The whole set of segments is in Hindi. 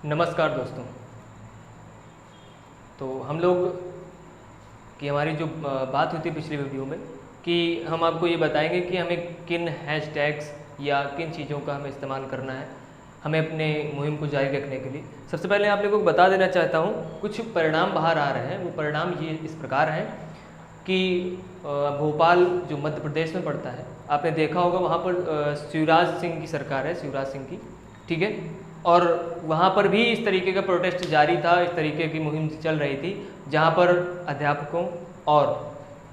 नमस्कार दोस्तों। तो हम लोग की हमारी जो बात हुई थी पिछली वीडियो में कि हम आपको ये बताएंगे कि हमें किन हैशटैग्स या किन चीज़ों का हमें इस्तेमाल करना है हमें अपने मुहिम को जारी रखने के लिए। सबसे पहले आप लोगों को बता देना चाहता हूँ, कुछ परिणाम बाहर आ रहे हैं। वो परिणाम ये इस प्रकार हैं कि भोपाल जो मध्य प्रदेश में पड़ता है, आपने देखा होगा वहाँ पर शिवराज सिंह की सरकार है, शिवराज सिंह की, ठीक है। और वहाँ पर भी इस तरीके का प्रोटेस्ट जारी था, इस तरीके की मुहिम चल रही थी, जहाँ पर अध्यापकों और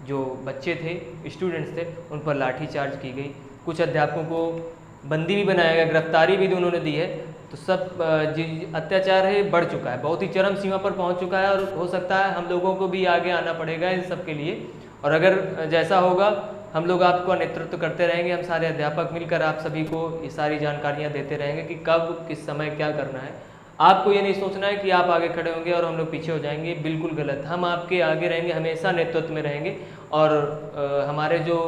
जो बच्चे थे, स्टूडेंट्स थे, उन पर लाठीचार्ज की गई। कुछ अध्यापकों को बंदी भी बनाया गया, गिरफ्तारी भी उन्होंने दी है। तो सब अत्याचार है बढ़ चुका है, बहुत ही चरम सीमा पर पहुँच चुका है और हो सकता है हम लोगों को भी आगे आना पड़ेगा इन सब के लिए। और अगर जैसा होगा हम लोग आपका नेतृत्व करते रहेंगे, हम सारे अध्यापक मिलकर आप सभी को ये सारी जानकारियाँ देते रहेंगे कि कब किस समय क्या करना है। आपको ये नहीं सोचना है कि आप आगे खड़े होंगे और हम लोग पीछे हो जाएंगे, बिल्कुल गलत। हम आपके आगे रहेंगे, हमेशा नेतृत्व में रहेंगे। और हमारे जो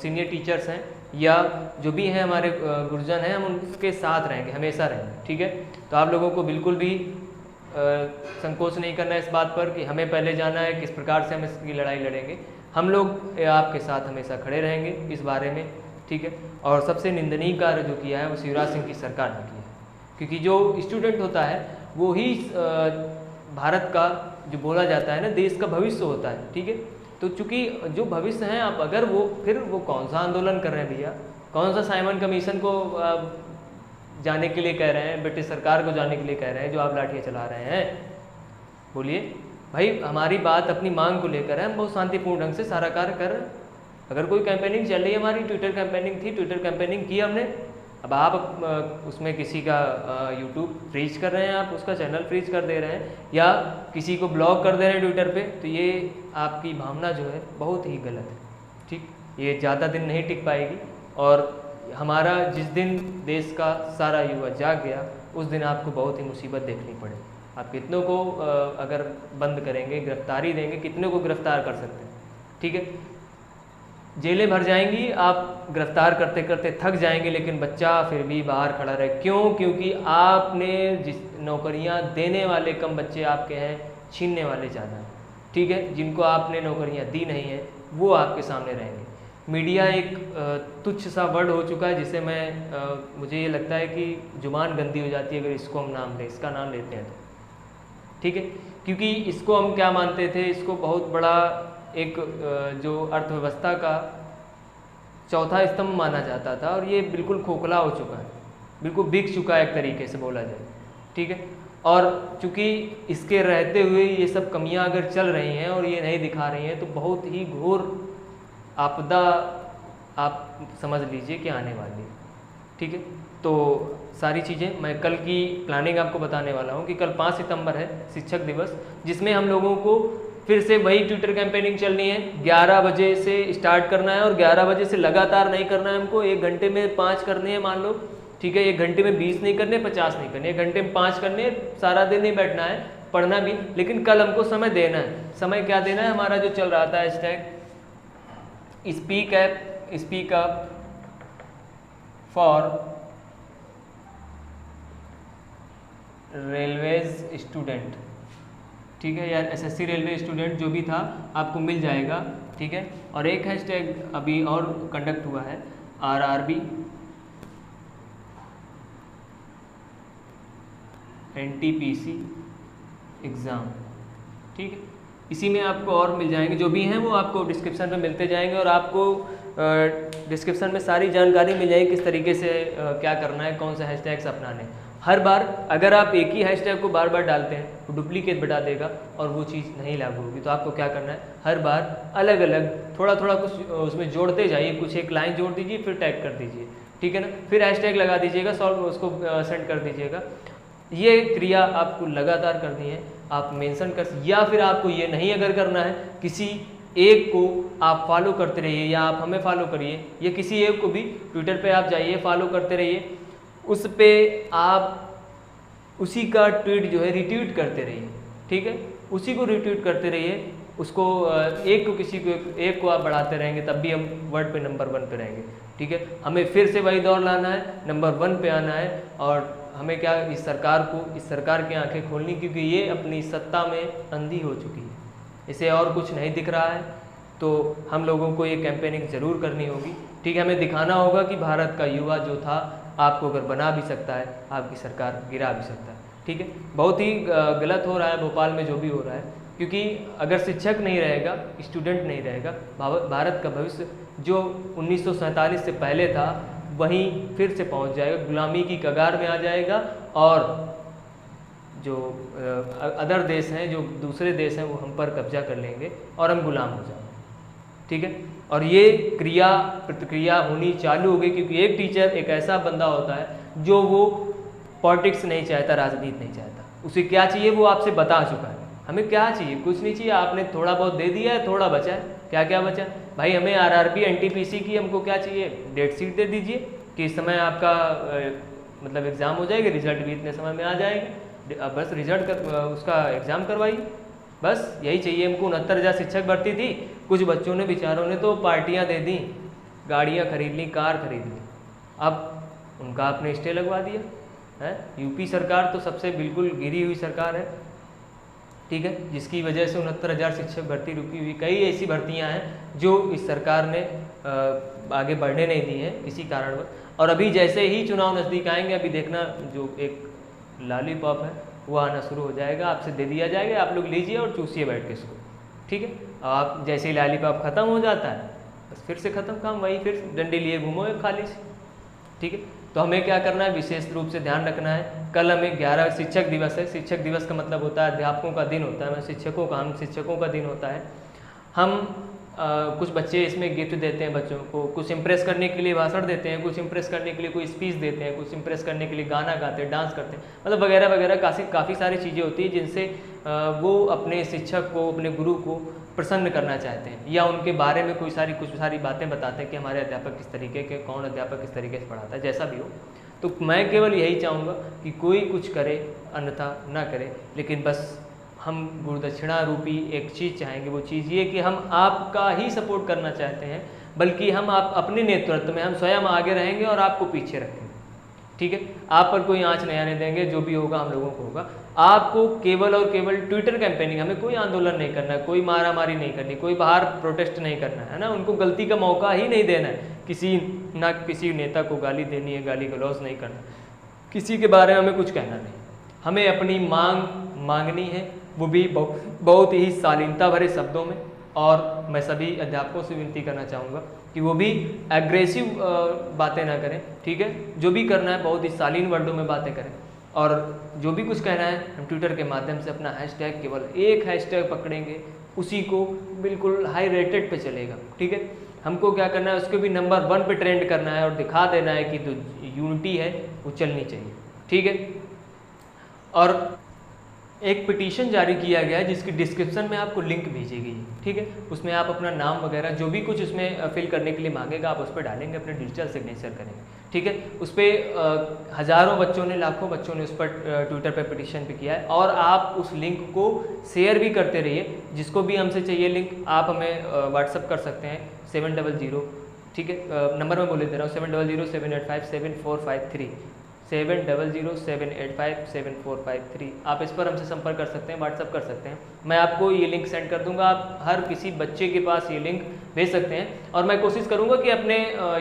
सीनियर टीचर्स हैं या जो भी हैं हमारे गुरुजन हैं, हम उनके साथ रहेंगे, हमेशा रहेंगे, ठीक है। तो आप लोगों को बिल्कुल भी संकोच नहीं करना है इस बात पर कि हमें पहले जाना है, किस प्रकार से हम इसकी लड़ाई लड़ेंगे। हम लोग आपके साथ हमेशा खड़े रहेंगे इस बारे में, ठीक है। और सबसे निंदनीय कार्य जो किया है वो शिवराज सिंह की सरकार ने किया है, क्योंकि जो स्टूडेंट होता है वो ही भारत का जो बोला जाता है ना, देश का भविष्य होता है, ठीक है। तो चूंकि जो भविष्य हैं, आप अगर वो कौन सा आंदोलन कर रहे हैं भैया, कौन सा साइमन कमीशन को जाने के लिए कह रहे हैं, ब्रिटिश सरकार को जाने के लिए कह रहे हैं, जो आप लाठियाँ चला रहे हैं, बोलिए भाई। हमारी बात अपनी मांग को लेकर है, हम बहुत शांतिपूर्ण ढंग से सारा कार्य कर रहे हैं। अगर कोई कैंपेनिंग चल रही है, हमारी ट्विटर कैंपेनिंग थी, ट्विटर कैंपेनिंग की हमने। अब आप उसमें किसी का यूट्यूब फ्रीज कर रहे हैं, आप उसका चैनल फ्रीज कर दे रहे हैं या किसी को ब्लॉक कर दे रहे हैं ट्विटर पे, तो ये आपकी भावना जो है बहुत ही गलत है, ठीक। ये ज़्यादा दिन नहीं टिक पाएगी। और हमारा जिस दिन देश का सारा युवा जाग गया, उस दिन आपको बहुत ही मुसीबत देखनी पड़ेगी। आप कितनों को अगर बंद करेंगे, गिरफ्तारी देंगे, कितनों को गिरफ्तार कर सकते हैं, ठीक है। जेलें भर जाएंगी, आप गिरफ्तार करते करते थक जाएंगे, लेकिन बच्चा फिर भी बाहर खड़ा रहे। क्यों? क्योंकि आपने जिस नौकरियां देने वाले कम बच्चे आपके हैं, छीनने वाले ज़्यादा हैं, ठीक है। जिनको आपने नौकरियां दी नहीं हैं वो आपके सामने रहेंगे। मीडिया एक तुच्छ सा वर्ड हो चुका है, जिसे मुझे ये लगता है कि जुबान गंदी हो जाती है अगर इसको हम इसका नाम लेते हैं तो, ठीक है। क्योंकि इसको हम क्या मानते थे, इसको बहुत बड़ा एक जो अर्थव्यवस्था का चौथा स्तंभ माना जाता था, और ये बिल्कुल खोखला हो चुका है, बिल्कुल बिक चुका है एक तरीके से बोला जाए, ठीक है। और चूँकि इसके रहते हुए ये सब कमियां अगर चल रही हैं और ये नहीं दिखा रही हैं, तो बहुत ही घोर आपदा आप समझ लीजिए कि आने वाली है, ठीक है। तो सारी चीज़ें मैं कल की प्लानिंग आपको बताने वाला हूँ कि कल 5 सितंबर है शिक्षक दिवस, जिसमें हम लोगों को फिर से वही ट्विटर कैंपेनिंग चलनी है। 11 बजे से स्टार्ट करना है और 11 बजे से लगातार नहीं करना है हमको। 1 घंटे में 5 करने हैं मान लो, ठीक है। 1 घंटे में 20 नहीं करने, 50 नहीं करने, 1 घंटे में 5 करने। सारा दिन नहीं बैठना है, पढ़ना भी, लेकिन कल हमको समय देना है। समय क्या देना है? हमारा जो चल रहा था hashtag speak up for railways student, ठीक है, या एसएससी रेलवे स्टूडेंट जो भी था आपको मिल जाएगा, ठीक है। और एक हैशटैग अभी और कंडक्ट हुआ है, आरआरबी एनटीपीसी एग्ज़ाम, ठीक है। इसी में आपको और मिल जाएंगे, जो भी हैं वो आपको डिस्क्रिप्शन में मिलते जाएंगे, और आपको डिस्क्रिप्शन में सारी जानकारी मिल जाएगी किस तरीके से क्या करना है, कौन सा हैशटैग्स अपनाने। हर बार अगर आप एक ही हैशटैग को बार बार डालते हैं तो डुप्लीकेट बिठा देगा और वो चीज़ नहीं लागू होगी। तो आपको क्या करना है, हर बार अलग अलग थोड़ा थोड़ा कुछ उसमें जोड़ते जाइए, कुछ एक लाइन जोड़ दीजिए, फिर टैग कर दीजिए, ठीक है ना। फिर हैशटैग लगा दीजिएगा, सॉल्व उसको सेंड कर दीजिएगा। ये क्रिया आपको लगातार करनी है, आप मेंशन कर, या फिर आपको ये नहीं अगर करना है, किसी एक को आप फॉलो करते रहिए, या आप हमें फॉलो करिए, या किसी एक को भी ट्विटर पे आप जाइए, फॉलो करते रहिए, उस पे आप उसी का ट्वीट जो है रिट्वीट करते रहिए, ठीक है। उसी को रिट्वीट करते रहिए, उसको एक को किसी को एक को आप बढ़ाते रहेंगे, तब भी हम वर्ल्ड पे नंबर 1 पे रहेंगे, ठीक है। हमें फिर से वही दौर लाना है, नंबर 1 पे आना है, और हमें क्या इस सरकार की आंखें खोलनी, क्योंकि ये अपनी सत्ता में अंधी हो चुकी है, इसे और कुछ नहीं दिख रहा है। तो हम लोगों को ये कैंपेनिंग ज़रूर करनी होगी, ठीक है। हमें दिखाना होगा कि भारत का युवा जो था आपको अगर बना भी सकता है, आपकी सरकार गिरा भी सकता है, ठीक है। बहुत ही गलत हो रहा है भोपाल में जो भी हो रहा है, क्योंकि अगर शिक्षक नहीं रहेगा, स्टूडेंट नहीं रहेगा, भारत का भविष्य जो 1947 से पहले था वहीं फिर से पहुंच जाएगा, गुलामी की कगार में आ जाएगा। और जो अदर देश हैं, जो दूसरे देश हैं, वो हम पर कब्जा कर लेंगे और हम गुलाम हो जाएंगे, ठीक है। और ये क्रिया प्रतिक्रिया होनी चालू हो गई, क्योंकि एक टीचर एक ऐसा बंदा होता है जो वो पॉलिटिक्स नहीं चाहता, राजनीति नहीं चाहता, उसे क्या चाहिए वो आपसे बता चुका है। हमें क्या चाहिए? कुछ नहीं चाहिए, आपने थोड़ा बहुत दे दिया है, थोड़ा बचा है, क्या क्या बचा भाई? हमें आरआरबी एनटीपीसी की हमको क्या चाहिए? डेट शीट दे दीजिए कि इस समय आपका मतलब एग्ज़ाम हो जाएगा, रिजल्ट भी इतने समय में आ जाएगा, बस रिजल्ट उसका एग्ज़ाम करवाइए, बस यही चाहिए हमको। 69,000 शिक्षक भर्ती थी, कुछ बच्चों ने बेचारों ने तो पार्टियां दे दी, गाड़ियां खरीद ली, कार खरीद ली, अब उनका आपने स्टे लगवा दिया है। यूपी सरकार तो सबसे बिल्कुल गिरी हुई सरकार है, ठीक है, जिसकी वजह से 69,000 शिक्षक भर्ती रुकी हुई। कई ऐसी भर्तियां हैं जो इस सरकार ने आगे बढ़ने नहीं दी हैं किसी कारणवश। और अभी जैसे ही चुनाव नज़दीक आएंगे, अभी देखना जो एक लॉलीपॉप है वो आना शुरू हो जाएगा, आपसे दे दिया जाएगा, आप लोग लीजिए और चूसिए बैठ के इसको, ठीक है। आप जैसे ही लॉलीपॉप ख़त्म हो जाता है बस फिर से ख़त्म काम, वही फिर डंडे लिए घूमो एक खाली से, ठीक है। तो हमें क्या करना है, विशेष रूप से ध्यान रखना है। कल हमें 11 शिक्षक दिवस है। शिक्षक दिवस का मतलब होता है अध्यापकों का दिन होता है, हम शिक्षकों का दिन होता है। हम कुछ बच्चे इसमें गिफ्ट देते हैं बच्चों को, कुछ इम्प्रेस करने के लिए भाषण देते हैं, कुछ इम्प्रेस करने के लिए कोई स्पीच देते हैं, कुछ इम्प्रेस करने के लिए गाना गाते हैं, डांस करते हैं, मतलब वगैरह वगैरह काफ़ी सारी चीज़ें होती हैं जिनसे वो अपने शिक्षक को, अपने गुरु को प्रसन्न करना चाहते हैं, या उनके बारे में कुछ सारी बातें बताते हैं कि हमारे अध्यापक किस तरीके के, कौन अध्यापक किस तरीके से पढ़ाता है, जैसा भी हो। तो मैं केवल यही चाहूँगा कि कोई कुछ करे अन्यथा ना करे, लेकिन बस हम गुरुदक्षिणा रूपी एक चीज़ चाहेंगे, वो चीज़ ये कि हम आपका ही सपोर्ट करना चाहते हैं, बल्कि हम आप अपने नेतृत्व में हम स्वयं आगे रहेंगे और आपको पीछे रखेंगे, ठीक है। आप पर कोई आँच नहीं आने देंगे, जो भी होगा हम लोगों को होगा। आपको केवल और केवल ट्विटर कैंपेनिंग, हमें कोई आंदोलन नहीं करना है, कोई मारामारी नहीं करनी, कोई बाहर प्रोटेस्ट नहीं करना है ना, उनको गलती का मौका ही नहीं देना है, किसी नेता को गाली देनी है, गाली गलौज नहीं करना, किसी के बारे में हमें कुछ कहना नहीं, हमें अपनी मांगनी है, वो भी बहुत ही शालीनता भरे शब्दों में। और मैं सभी अध्यापकों से विनती करना चाहूँगा कि वो भी एग्रेसिव बातें ना करें, ठीक है। जो भी करना है बहुत ही शालीन वर्डों में बातें करें, और जो भी कुछ कहना है हम ट्विटर के माध्यम से अपना हैशटैग, केवल एक हैशटैग पकड़ेंगे, उसी को बिल्कुल हाई रेटेड पे चलेगा, ठीक है। हमको क्या करना है, उसको भी नंबर 1 पे ट्रेंड करना है और दिखा देना है कि जो यूनिटी है वो चलनी चाहिए, ठीक है। और एक पिटीशन जारी किया गया है जिसकी डिस्क्रिप्शन में आपको लिंक भेजी गई है, ठीक है। उसमें आप अपना नाम वगैरह जो भी कुछ उसमें फिल करने के लिए मांगेगा आप उस पर डालेंगे, अपने डिजिटल सिग्नेचर करेंगे, ठीक है। उस पर हज़ारों बच्चों ने, लाखों बच्चों ने उस पर ट्विटर पर पिटीशन पे किया है, और आप उस लिंक को शेयर भी करते रहिए। जिसको भी हमसे चाहिए लिंक आप हमें व्हाट्सअप कर सकते हैं 700, ठीक है, नंबर मैं बोले दे रहा हूँ 700-785-7453 700-785-7453। आप इस पर हमसे संपर्क कर सकते हैं, व्हाट्सअप कर सकते हैं। मैं आपको ये लिंक सेंड कर दूंगा, आप हर किसी बच्चे के पास ये लिंक भेज सकते हैं। और मैं कोशिश करूंगा कि अपने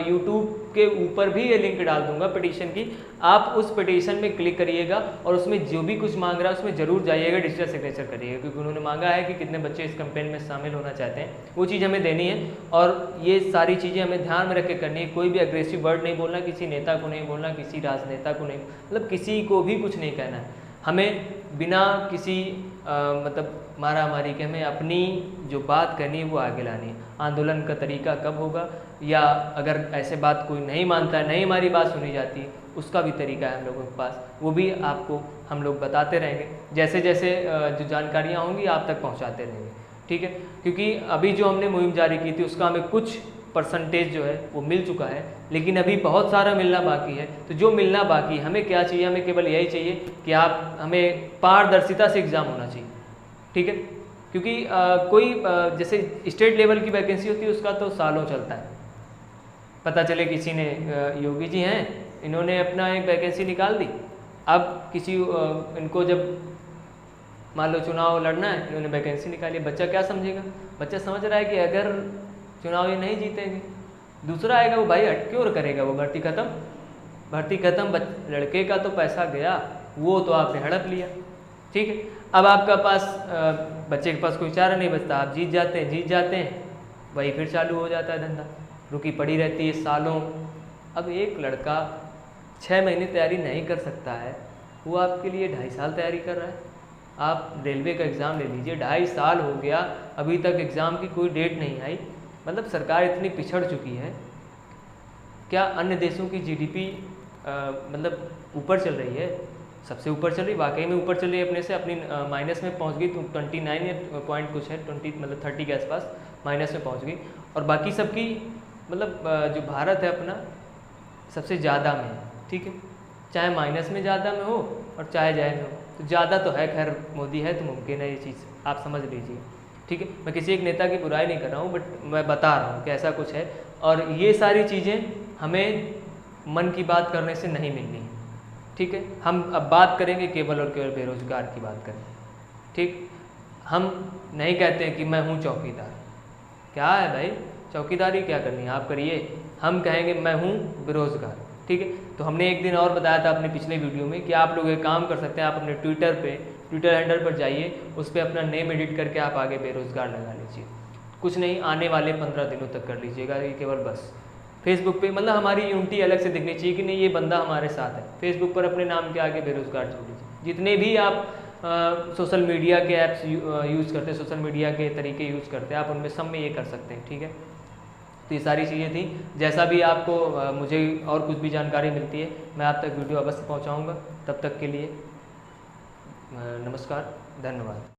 यूट्यूब के ऊपर भी ये लिंक डाल दूंगा पिटीशन की, आप उस पिटीशन में क्लिक करिएगा और उसमें जो भी कुछ मांग रहा है उसमें ज़रूर जाइएगा, डिजिटल सिग्नेचर करिएगा, क्योंकि उन्होंने मांगा है कि कितने बच्चे इस कैंपेन में शामिल होना चाहते हैं, वो चीज़ हमें देनी है। और ये सारी चीज़ें हमें ध्यान में रख के करनी है। कोई भी अग्रेसिव वर्ड नहीं बोलना, किसी नेता को नहीं बोलना, किसी राजनेता को नहीं, मतलब किसी को भी कुछ नहीं कहना है। हमें बिना किसी मतलब मारामारी के हमें अपनी जो बात करनी है वो आगे लानी है। आंदोलन का तरीका कब होगा, या अगर ऐसे बात कोई नहीं मानता है, नहीं हमारी बात सुनी जाती, उसका भी तरीका है हम लोगों के पास, वो भी आपको हम लोग बताते रहेंगे। जैसे जैसे जो जानकारियाँ होंगी आप तक पहुँचाते रहेंगे, ठीक है। क्योंकि अभी जो हमने मुहिम जारी की थी उसका हमें कुछ परसेंटेज जो है वो मिल चुका है, लेकिन अभी बहुत सारा मिलना बाकी है। तो जो मिलना बाकी है, हमें क्या चाहिए, हमें केवल यही चाहिए कि आप हमें पारदर्शिता से एग्ज़ाम होना चाहिए, ठीक है। क्योंकि कोई जैसे स्टेट लेवल की वैकेंसी होती है उसका तो सालों चलता है। पता चले किसी ने योगी जी हैं, इन्होंने अपना एक वैकेंसी निकाल दी, अब किसी इनको जब मान लो चुनाव लड़ना है, इन्होंने वैकेंसी निकाली, बच्चा क्या समझेगा? बच्चा समझ रहा है कि अगर चुनाव ये नहीं जीतेंगे, दूसरा आएगा, वो भाई हट क्यों करेगा, वो भर्ती खत्म, लड़के का तो पैसा गया, वो तो आपने हड़प लिया। ठीक है, अब आपका पास बच्चे के पास कोई चारा नहीं बचता, आप जीत जाते हैं, वही फिर चालू हो जाता है धंधा, रुकी पड़ी रहती है सालों। अब एक लड़का 6 महीने तैयारी नहीं कर सकता है, वो आपके लिए 2.5 साल तैयारी कर रहा है। आप रेलवे का एग्ज़ाम ले लीजिए, 2.5 साल हो गया, अभी तक एग्ज़ाम की कोई डेट नहीं आई। मतलब सरकार इतनी पिछड़ चुकी है। क्या अन्य देशों की जीडीपी मतलब ऊपर चल रही है? सबसे ऊपर चल रही, वाकई में ऊपर चल रही है, अपने से अपनी माइनस में पहुंच गई, तो 29 या पॉइंट कुछ है, 20 मतलब 30 के आसपास माइनस में पहुंच गई। और बाकी सबकी मतलब जो भारत है अपना सबसे ज़्यादा में है। ठीक है, चाहे माइनस में ज़्यादा में हो और चाहे जाए में हो, तो ज़्यादा तो है, खैर मोदी है तो मुमकिन है ये चीज़, आप समझ लीजिए। ठीक है, मैं किसी एक नेता की बुराई नहीं कर रहा हूँ, बट मैं बता रहा हूँ कि ऐसा कुछ है। और ये सारी चीज़ें हमें मन की बात करने से नहीं मिलनी है। ठीक है, हम अब बात करेंगे केवल और केवल बेरोजगार की बात करें। ठीक, हम नहीं कहते हैं कि मैं हूँ चौकीदार, क्या है भाई, चौकीदारी क्या करनी है आप करिए, हम कहेंगे मैं हूँ बेरोजगार। ठीक है, तो हमने एक दिन और बताया था अपने पिछले वीडियो में कि आप लोग एक काम कर सकते हैं, आप अपने ट्विटर हैंडल पर जाइए, उस पर अपना नेम एडिट करके आप आगे बेरोजगार लगा लीजिए। कुछ नहीं, आने वाले 15 दिनों तक कर लीजिएगा ये केवल, बस फेसबुक पे मतलब हमारी यूनिटी अलग से दिखनी चाहिए कि नहीं ये बंदा हमारे साथ है। फेसबुक पर अपने नाम के आगे बेरोजगार छोड़ दीजिए। जितने भी आप सोशल मीडिया के ऐप्स यूज़ करते हैं, सोशल मीडिया के तरीके यूज़ करते हैं, आप उनमें सब में ये कर सकते हैं। ठीक है, तो ये सारी चीज़ें थी। जैसा भी आपको मुझे और कुछ भी जानकारी मिलती है, मैं आप तक वीडियो अवश्य पहुँचाऊँगा। तब तक के लिए नमस्कार, धन्यवाद।